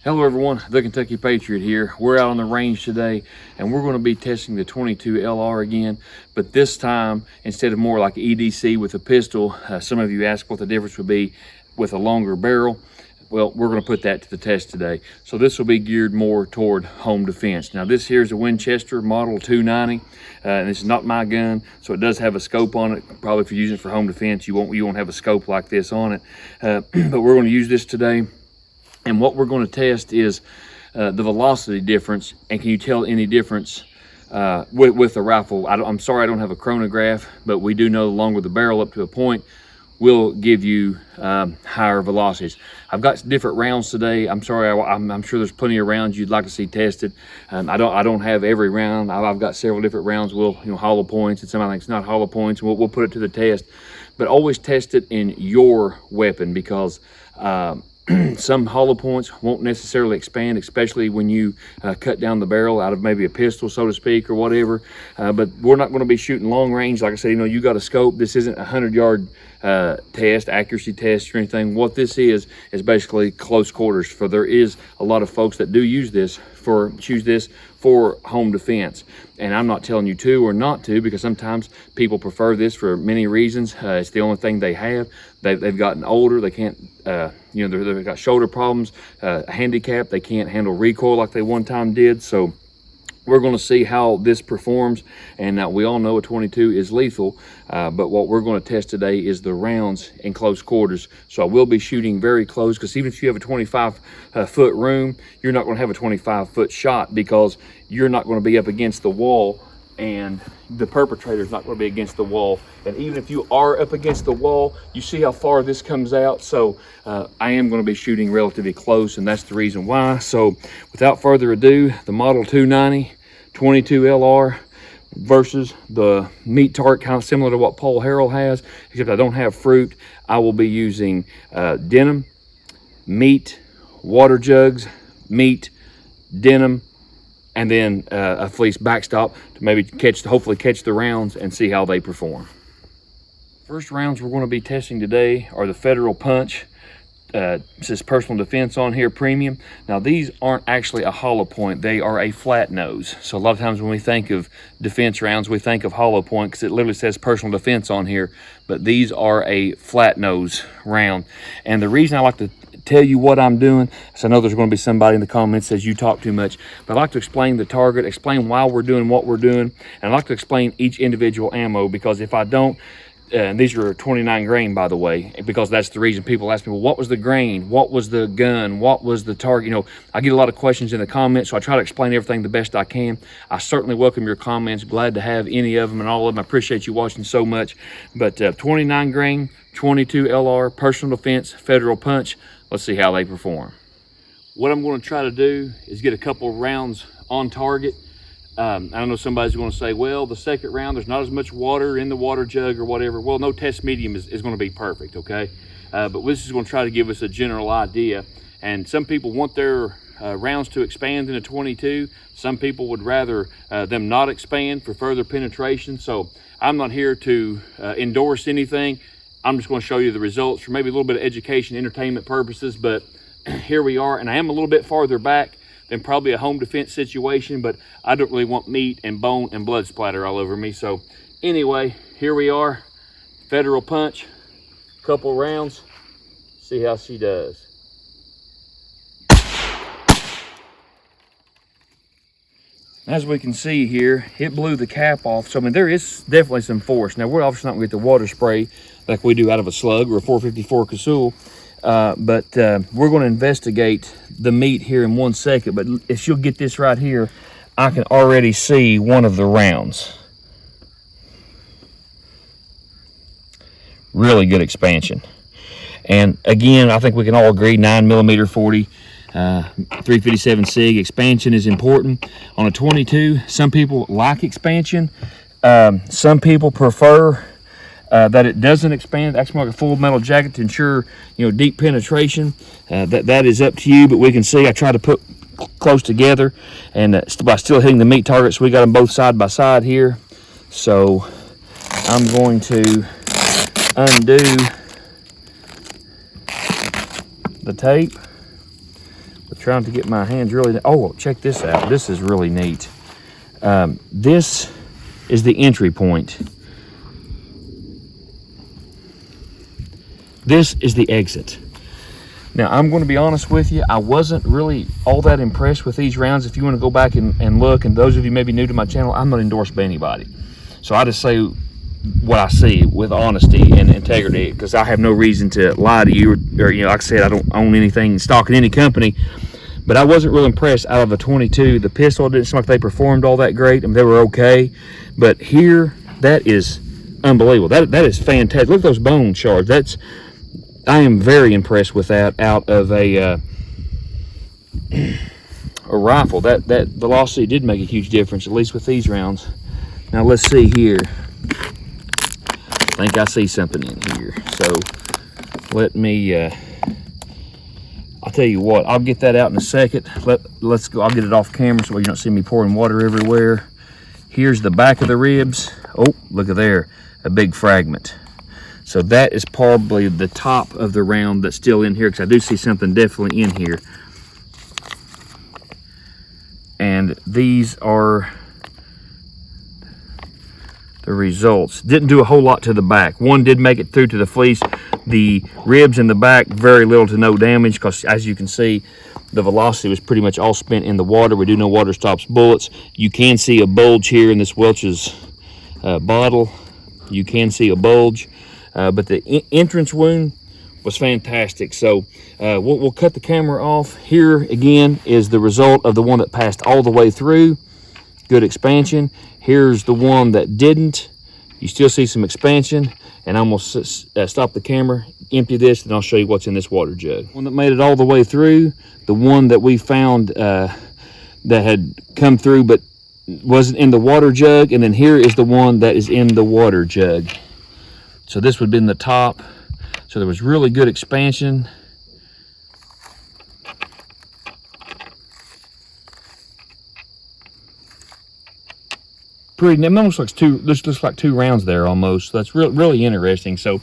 Hello everyone, the Kentucky Patriot here. We're out on the range today and we're going to be testing the 22 LR again, but this time instead of more like EDC with a pistol, some of you asked what the difference would be with a longer barrel. Well, we're going to put that to the test today. So this will be geared more toward home defense. Now this here is a Winchester Model 290, and this is not my gun, so it does have a scope on it. Probably if you're using it for home defense, you won't have a scope like this on it, but we're going to use this today. And what we're going to test is the velocity difference. And can you tell any difference with the rifle? I'm sorry I don't have a chronograph, but we do know the longer the barrel up to a point will give you higher velocities. I've got different rounds today. I'm sorry, I'm sure there's plenty of rounds you'd like to see tested. I don't have every round. I've got several different rounds. We'll, hollow points, and some I think it's not hollow points, and we'll put it to the test. But always test it in your weapon, because some hollow points won't necessarily expand, especially when you cut down the barrel out of maybe a pistol, so to speak, or whatever. But we're not going to be shooting long range. Like I said, you got a scope. This isn't a 100-yard test, accuracy test or anything. What this is basically close quarters. For there is a lot of folks that do choose this for home defense. And I'm not telling you to or not to, because sometimes people prefer this for many reasons. It's the only thing they have. They've gotten older. They can't, they've got shoulder problems, a handicap. They can't handle recoil like they one time did. So we're going to see how this performs. And we all know a 22 is lethal, but what we're going to test today is the rounds in close quarters. So I will be shooting very close, because even if you have a 25-foot room, you're not going to have a 25-foot shot, because you're not going to be up against the wall, and the perpetrator is not going to be against the wall. And even if you are up against the wall, you see how far this comes out. So I am going to be shooting relatively close, and that's the reason why. So without further ado, the Model 290 22 LR versus the meat tart, kind of similar to what Paul Harrell has, except I don't have fruit. I will be using denim, meat, water jugs, meat, denim, and then a fleece backstop to maybe hopefully catch the rounds and see how they perform. First rounds we're going to be testing today are the Federal Punch. It says personal defense on here, premium. Now these aren't actually a hollow point, they are a flat nose. So a lot of times when we think of defense rounds, we think of hollow point, because it literally says personal defense on here, but these are a flat nose round. And the reason I like to tell you what I'm doing, so I know there's going to be somebody in the comments that says you talk too much, but I like to explain the target, explain why we're doing what we're doing, and I like to explain each individual ammo, because if I don't, and these are 29 grain, by the way, because that's the reason people ask me, well, what was the grain? What was the gun? What was the target? I get a lot of questions in the comments, so I try to explain everything the best I can. I certainly welcome your comments. Glad to have any of them and all of them. I appreciate you watching so much. But 29 grain, 22 LR, personal defense, Federal Punch. Let's see how they perform. What I'm going to try to do is get a couple rounds on target. I know somebody's going to say, well, the second round, there's not as much water in the water jug or whatever. Well, no test medium is going to be perfect, okay? But this is going to try to give us a general idea. And some people want their rounds to expand in a 22. Some people would rather them not expand for further penetration. So I'm not here to endorse anything. I'm just going to show you the results for maybe a little bit of education, entertainment purposes. But here we are, and I am a little bit farther back than probably a home defense situation, but I don't really want meat and bone and blood splatter all over me. So anyway, here we are, Federal Punch, couple rounds, see how she does. As we can see here, it blew the cap off. So I mean, there is definitely some force. Now we're obviously not gonna get the water spray like we do out of a slug or a 454 Casull. But we're going to investigate the meat here in 1 second. But if you'll get this right here, I can already see one of the rounds. Really good expansion. And again, I think we can all agree 9mm 40, 357 SIG expansion is important. On a 22, some people like expansion. Some people prefer that it doesn't expand, actually like a full metal jacket to ensure deep penetration. That is up to you, but we can see I try to put close together, and by still hitting the meat targets, we got them both side by side here. So I'm going to undo the tape with Trying to get my hands really, oh, check this out. This is really neat. This is the entry point. This is the exit. Now, I'm going to be honest with you, I wasn't really all that impressed with these rounds. If you want to go back and look, and those of you maybe new to my channel, I'm not endorsed by anybody. So I just say what I see with honesty and integrity, because I have no reason to lie to you, or you know, like I said, I don't own anything stock in any company. But I wasn't real impressed out of the 22. The pistol didn't seem like they performed all that great. I mean, they were okay. But here, that is unbelievable. That is fantastic. Look at those bone shards. I am very impressed with that out of a rifle. That velocity did make a huge difference, at least with these rounds. Now let's see here. I think I see something in here. So let me, I'll tell you what, I'll get that out in a second. Let's go, I'll get it off camera so you don't see me pouring water everywhere. Here's the back of the ribs. Oh, look at there, a big fragment. So that is probably the top of the round that's still in here, because I do see something definitely in here. And these are the results. Didn't do a whole lot to the back. One did make it through to the fleece. The ribs in the back, very little to no damage, because as you can see, the velocity was pretty much all spent in the water. We do know water stops bullets. You can see a bulge here in this Welch's bottle. You can see a bulge. But the entrance wound was fantastic. So we'll cut the camera off. Here again is the result of the one that passed all the way through. Good expansion. Here's the one that didn't. You still see some expansion. And I'm going to stop the camera, empty this, and I'll show you what's in this water jug. One that made it all the way through. The one that we found that had come through but wasn't in the water jug. And then here is the one that is in the water jug. So this would have been the top. So there was really good expansion. Pretty, it almost looks looks like two rounds there almost. So that's really interesting. So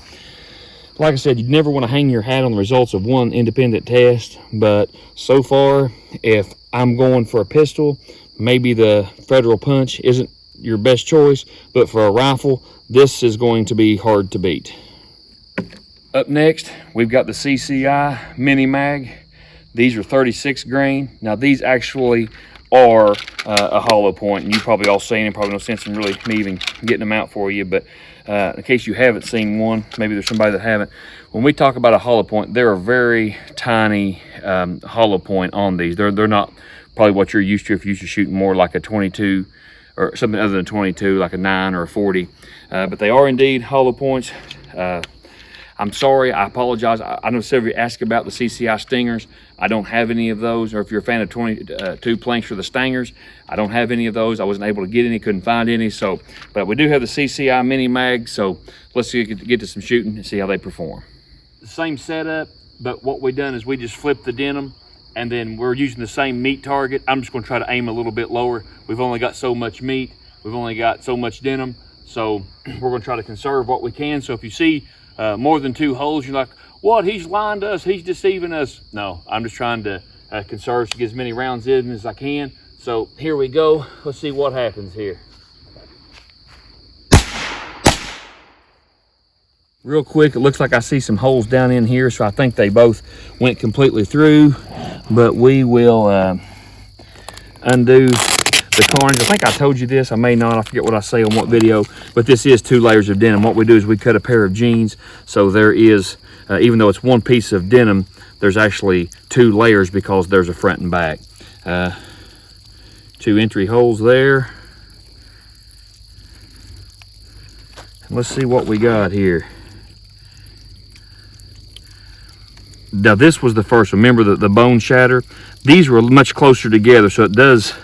like I said, you'd never want to hang your hat on the results of one independent test. But so far, if I'm going for a pistol, maybe the Federal Punch isn't your best choice, but for a rifle, this is going to be hard to beat. Up next, we've got the CCI Mini Mag. These are 36 grain. Now these actually are a hollow point, and you probably all seen them. Probably no sense in really me even getting them out for you, but in case you haven't seen one, maybe there's somebody that haven't. When we talk about a hollow point, they're a very tiny hollow point on these. They're not probably what you're used to if you're used to shooting more like a 22 or something other than 22, like a 9 or a 40. But they are indeed hollow points. I'm sorry, I apologize. I know several of you asked about the CCI Stingers. I don't have any of those. Or if you're a fan of 22 planks for the Stingers, I don't have any of those. I wasn't able to get any, couldn't find any. So, but we do have the CCI Mini Mag. So let's get to some shooting and see how they perform. The same setup, but what we've done is we just flipped the denim, and then we're using the same meat target. I'm just going to try to aim a little bit lower. We've only got so much meat. We've only got so much denim. So we're going to try to conserve what we can. So if you see more than 2 holes, you're like, what, he's lying to us, he's deceiving us. No, I'm just trying to conserve to get as many rounds in as I can. So here we go. Let's see what happens here. Real quick, it looks like I see some holes down in here, so I think they both went completely through, but we will undo the carnage. I think I told you this, I may not, I forget what I say on what video, but this is 2 layers of denim. What we do is we cut a pair of jeans, so there is, even though it's 1 piece of denim, there's actually 2 layers because there's a front and back. 2 entry holes there. And let's see what we got here. Now this was the first one. Remember the bone shatter? These were much closer together, so it does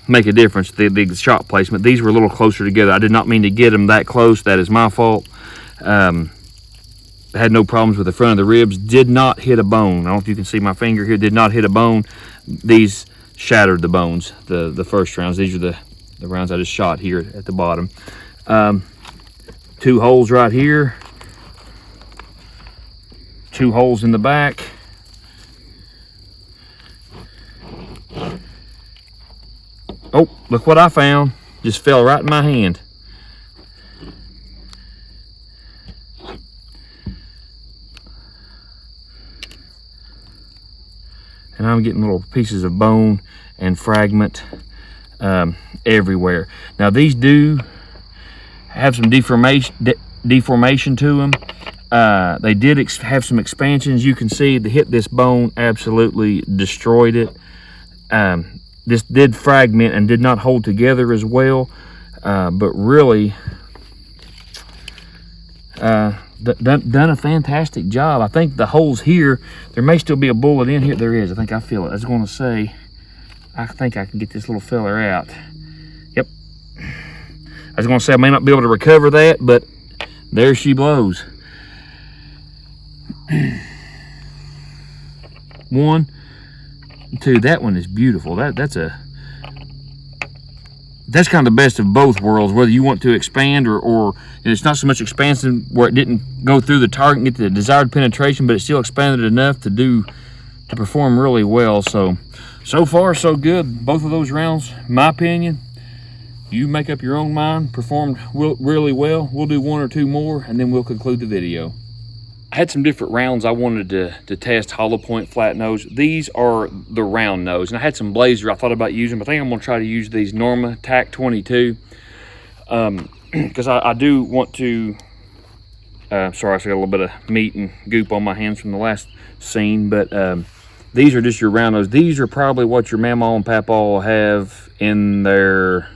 make a difference, the shot placement. These were a little closer together. I did not mean to get them that close. That is my fault. I had no problems with the front of the ribs. Did not hit a bone. I don't know if you can see my finger here. Did not hit a bone. These shattered the bones, the first rounds. These are the rounds I just shot here at the bottom. 2 holes right here. 2 holes in the back. look what I found. Just fell right in my hand. And I'm getting little pieces of bone and fragment everywhere. Now these do have some deformation to them. They did have some expansions. You can see to hit this bone absolutely destroyed it. This did fragment and did not hold together as well, but really done a fantastic job. I think the holes here, there may still be a bullet in here. There is. I think I feel it. I was going to say, I think I can get this little feller out. Yep. I was going to say I may not be able to recover that, but there she blows. One, two. That one is beautiful. That's kind of the best of both worlds, whether you want to expand or it's not so much expansion where it didn't go through the target and get the desired penetration, but it still expanded enough to perform really well. So far so good. Both of those rounds, in my opinion, you make up your own mind, performed really well. We'll do one or two more and then we'll conclude the video. I had some different rounds I wanted to test, hollow point, flat nose. These are the round nose, and I had some Blazer I thought about using, but I think I'm gonna try to use these Norma TAC 22 because I do want to, sorry, I got a little bit of meat and goop on my hands from the last scene, but these are just your round nose. These are probably what your mamaw and papaw have in their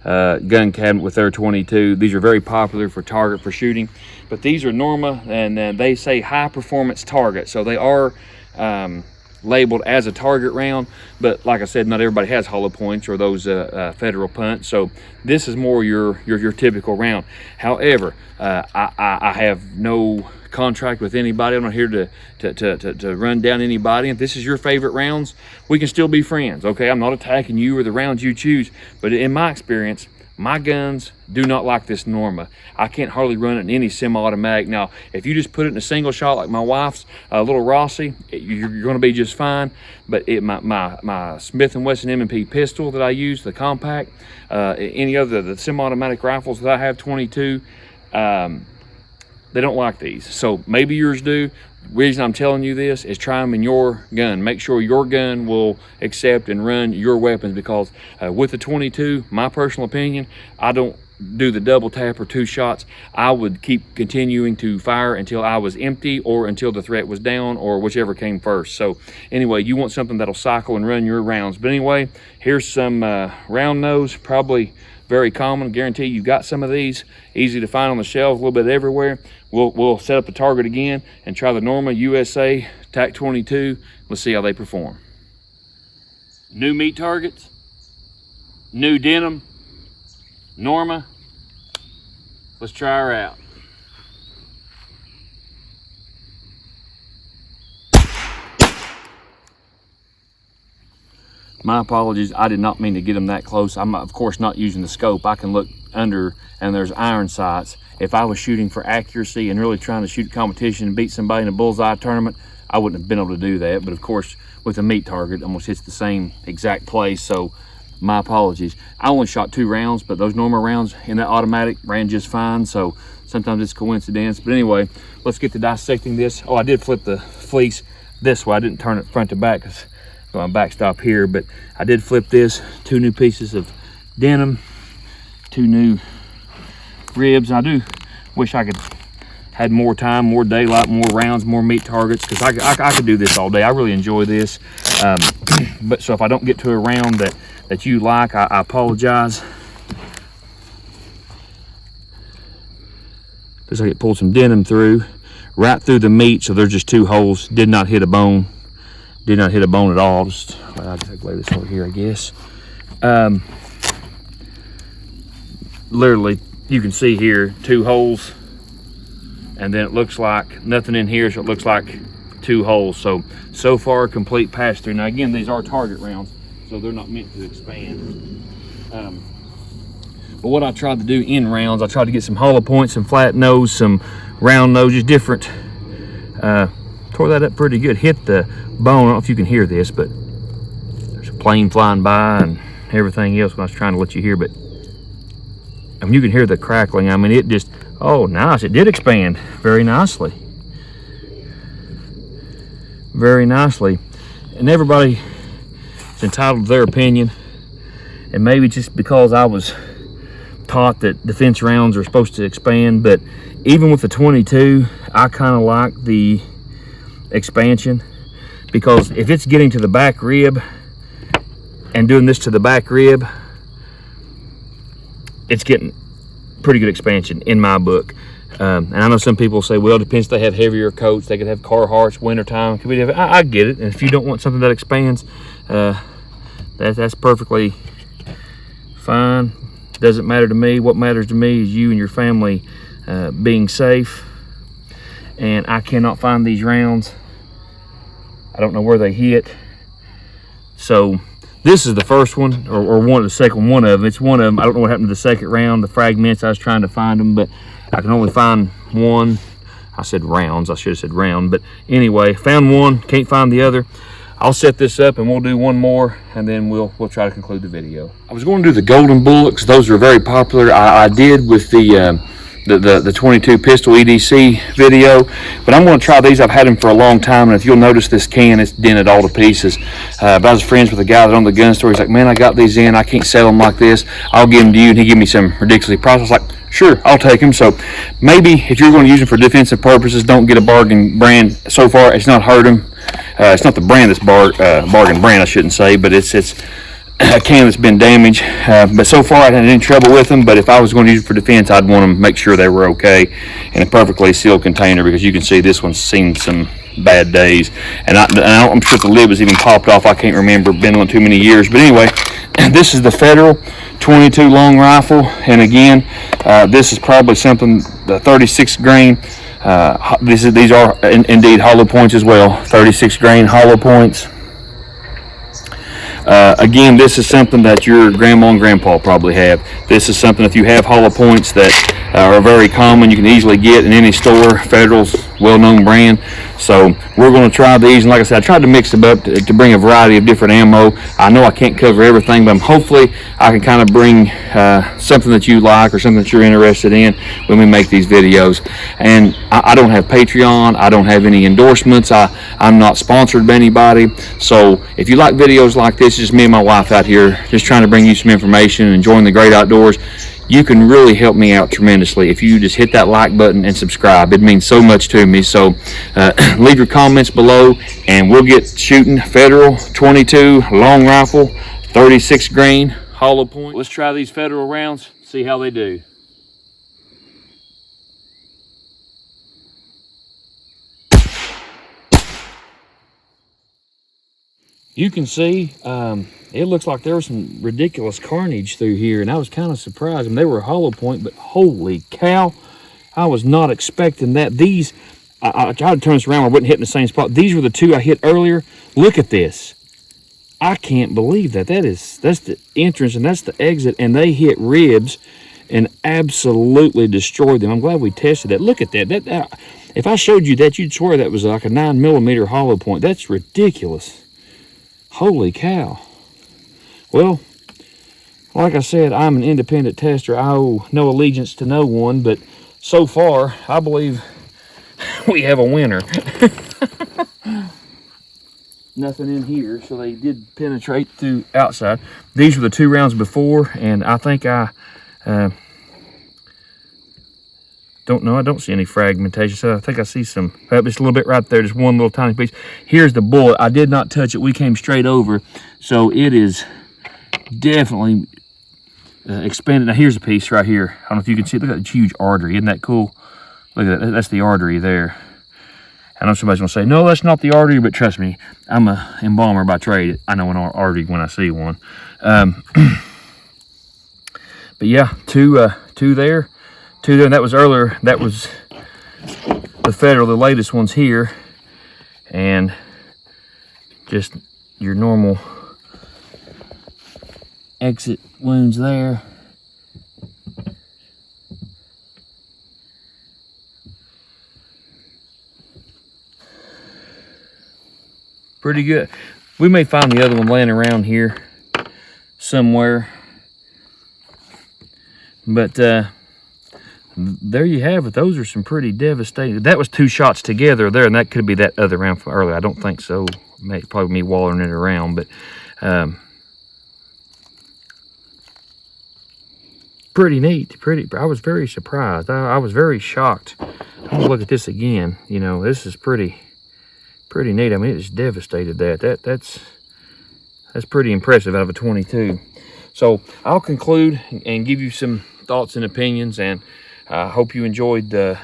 gun cabinet with their 22. These are very popular for target for shooting, but these are Norma, and they say high performance target, so they are labeled as a target round, but like I said, not everybody has hollow points or those federal punts, so this is more your typical round. However, I have no contract with anybody. I'm not here to run down anybody. If this is your favorite rounds, we can still be friends, okay? I'm not attacking you or the rounds you choose, but in my experience, my guns do not like this Norma. I can't hardly run it in any semi-automatic. Now, if you just put it in a single shot like my wife's little Rossi, you're going to be just fine. But my Smith & Wesson M&P pistol that I use, the compact, any other the semi-automatic rifles that I have, 22, they don't like these. So maybe yours do. The reason I'm telling you this is try them in your gun. Make sure your gun will accept and run your weapons, because with the 22, my personal opinion, I don't do the double tap or two shots. I would keep continuing to fire until I was empty or until the threat was down, or whichever came first. So anyway, you want something that'll cycle and run your rounds. But anyway, here's some round nose, probably very common. Guarantee you've got some of these, easy to find on the shelves, a little bit everywhere. We'll set up the target again and try the Norma USA TAC 22. Let's see how they perform. New meat targets, new denim, Norma. Let's try her out. My apologies, I did not mean to get them that close. I'm of course not using the scope. I can look under and there's iron sights. If I was shooting for accuracy and really trying to shoot competition and beat somebody in a bullseye tournament, I wouldn't have been able to do that. But of course, with a meat target, almost hits the same exact place. So my apologies. I only shot 2 rounds, but those Norma rounds in that automatic ran just fine. So sometimes it's coincidence. But anyway, let's get to dissecting this. Oh, I did flip the fleece this way. I didn't turn it front to back because my backstop here, but I did flip this. 2 new pieces of denim, 2 new ribs. I do wish I could had more time, more daylight, more rounds, more meat targets, because I could do this all day. I really enjoy this. But so if I don't get to a round that you like, I apologize. Looks like it pulled some denim through, right through the meat, so there's just 2 holes. Did not hit a bone. Did not hit a bone at all. Just, well, I'll just lay this over here, I guess. Literally, you can see here 2 holes, and then it looks like nothing in here, so it looks like 2 holes. So far, complete pass through. Now again, these are target rounds, so they're not meant to expand. But what I tried to do in rounds, I tried to get some hollow points, some flat nose, some round noses, different. Tore that up pretty good. Hit the bone. I don't know if you can hear this, but there's a plane flying by, and everything else when I was trying to let you hear, but I mean, you can hear the crackling. I mean, it just, oh, nice. It did expand very nicely. Very nicely. And everybody is entitled to their opinion. And maybe just because I was taught that defense rounds are supposed to expand, but even with the 22, I kind of like the expansion, because if it's getting to the back rib and doing this to the back rib, it's getting pretty good expansion in my book. And I know some people say, well, it depends if they have heavier coats. They could have Carhartts, wintertime. Could be different. I get it. And if you don't want something that expands, that's perfectly fine. Doesn't matter to me. What matters to me is you and your family being safe. And I cannot find these rounds. I don't know where they hit. So this is the first one, or one of the second one of them. It's one of them. I don't know what happened to the second round, the fragments. I was trying to find them, but I can only find one. I said rounds. I should have said round. But anyway, found one. Can't find the other. I'll set this up and we'll do one more, and then we'll try to conclude the video. I was going to do the golden bullets. Those are very popular. I did with the 22 pistol EDC video, but I'm going to try these. I've had them for a long time, and if you'll notice this can, it's dented all to pieces. But I was friends with a guy that owned the gun store. He's like, man, I got these in. I can't sell them like this. I'll give them to you. And he gave me some ridiculously priced. I was like, sure, I'll take them. So maybe if you're going to use them for defensive purposes, don't get a bargain brand. So far, it's not hurt them. It's not the brand that's bargain brand, I shouldn't say, but it's a can that's been damaged. But so far, I haven't had any trouble with them. But if I was going to use it for defense, I'd want to make sure they were okay in a perfectly sealed container, because you can see this one's seen some bad days. And I'm sure the lid was even popped off. I can't remember. Been on too many years. But anyway, this is the Federal 22 long rifle. And again, this is probably something, the 36 grain. These are indeed hollow points as well. 36 grain hollow points. Again, this is something that your grandma and grandpa probably have. This is something, if you have hollow points that are very common, you can easily get in any store. Federal's well-known brand. So we're going to try these, and like I said, I tried to mix them up to bring a variety of different ammo. I know I can't cover everything, but hopefully I can kind of bring something that you like or something that you're interested in when we make these videos. And I don't have Patreon. I don't have any endorsements. I'm not sponsored by anybody. So if you like videos like this, it's just me and my wife out here just trying to bring you some information and enjoying the great outdoors. You can really help me out tremendously if you just hit that like button and subscribe. It means so much to me. So leave your comments below, and we'll get shooting. Federal 22 long rifle, 36 grain hollow point. Let's try these Federal rounds, see how they do. You can see it looks like there was some ridiculous carnage through here, and I was kind of surprised. I mean, they were hollow point, but holy cow, I was not expecting that. These, I tried to turn this around, I wasn't hitting the same spot. These were the two I hit earlier. Look at this. I can't believe that. That's the entrance and that's the exit, and they hit ribs and absolutely destroyed them. I'm glad we tested that. Look at that. If I showed you that, you'd swear that was like a 9mm hollow point. That's ridiculous. Holy cow. Well, like I said, I'm an independent tester. I owe no allegiance to no one, but so far, I believe we have a winner. Nothing in here, so they did penetrate through outside. These were the 2 rounds before, and I think I don't know. I don't see any fragmentation, so I think I see some, just a little bit right there, just one little tiny piece. Here's the bullet. I did not touch it. We came straight over, so it is definitely expanded. Now here's a piece right here. I don't know if you can see it. Look at that huge artery. Isn't that cool? Look at that. That's the artery there. I know somebody's gonna say, no, that's not the artery, but trust me, I'm a embalmer by trade. I know an artery when I see one. But yeah, two there, and that was earlier. That was the Federal, the latest one's here, and just your normal exit wounds there. Pretty good. We may find the other one laying around here somewhere. But there you have it. Those are some pretty devastating. That was 2 shots together there, and that could be that other round from earlier. I don't think so. Probably me wallering it around, but pretty neat. I was very surprised. I was very shocked. I'm gonna look at this again. You know, this is pretty neat. I mean, it just devastated that. That's pretty impressive out of a 22. So I'll conclude and give you some thoughts and opinions, and I hope you enjoyed the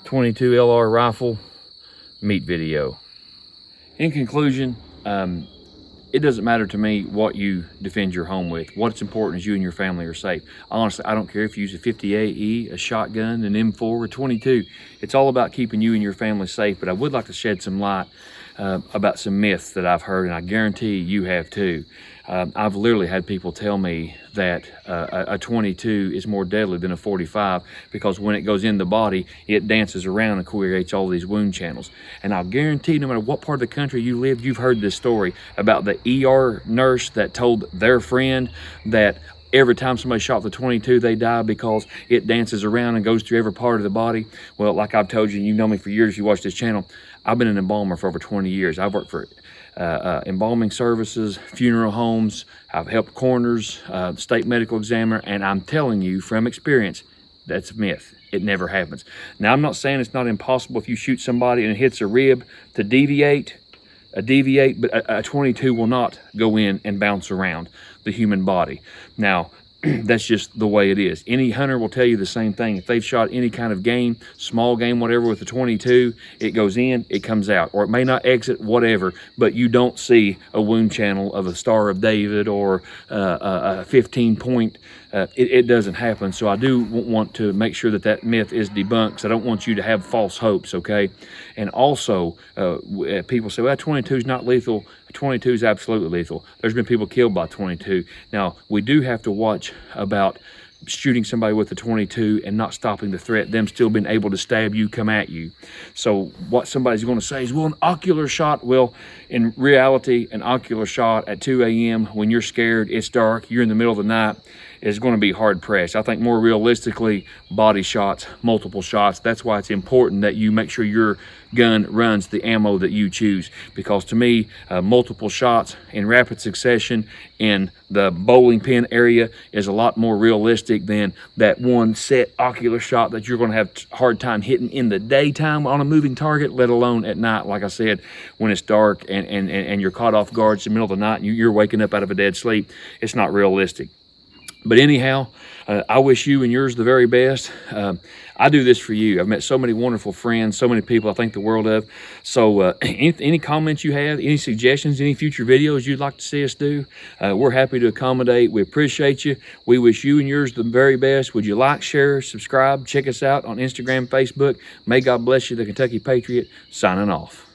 22 LR rifle meat video. In conclusion, it doesn't matter to me what you defend your home with. What's important is you and your family are safe. Honestly, I don't care if you use a 50 AE, a shotgun, an M4, or a 22. It's all about keeping you and your family safe. But I would like to shed some light about some myths that I've heard, and I guarantee you have too. I've literally had people tell me that a 22 is more deadly than a 45 because when it goes in the body, it dances around and creates all these wound channels. And I'll guarantee no matter what part of the country you live, you've heard this story about the ER nurse that told their friend that every time somebody shot the 22, they die because it dances around and goes through every part of the body. Well, like I've told you, you know me for years, you watch this channel, I've been an embalmer for over 20 years. I've worked for embalming services, funeral homes, I've helped coroners, state medical examiner, and I'm telling you from experience, that's a myth. It never happens. Now, I'm not saying it's not impossible if you shoot somebody and it hits a rib to deviate, but a 22 will not go in and bounce around the human body. Now, that's just the way it is. Any hunter will tell you the same thing. If they've shot any kind of game, small game, whatever, with a 22, it goes in, it comes out, or it may not exit, whatever, but you don't see a wound channel of a Star of David or a 15-point. It doesn't happen. So I do want to make sure that that myth is debunked, because I don't want you to have false hopes, okay? And also, people say, well, 22 is not lethal. 22 is absolutely lethal. There's been people killed by 22. Now, we do have to watch about shooting somebody with a 22 and not stopping the threat, them still being able to stab you, come at you. So what somebody's going to say is, well, an ocular shot. Well, in reality, an ocular shot at 2 a.m. when you're scared, it's dark, you're in the middle of the night, is going to be hard pressed. I think more realistically, body shots, multiple shots. That's why it's important that you make sure your gun runs the ammo that you choose, because to me, multiple shots in rapid succession in the bowling pin area is a lot more realistic than that one set ocular shot that you're going to have a hard time hitting in the daytime on a moving target, let alone at night, like I said, when it's dark and you're caught off guard. It's the middle of the night and you're waking up out of a dead sleep. It's not realistic. But anyhow, I wish you and yours the very best. I do this for you. I've met so many wonderful friends, so many people I think the world of. So any comments you have, any suggestions, any future videos you'd like to see us do, we're happy to accommodate. We appreciate you. We wish you and yours the very best. Would you like, share, subscribe, check us out on Instagram, Facebook. May God bless you. The Kentucky Patriot, signing off.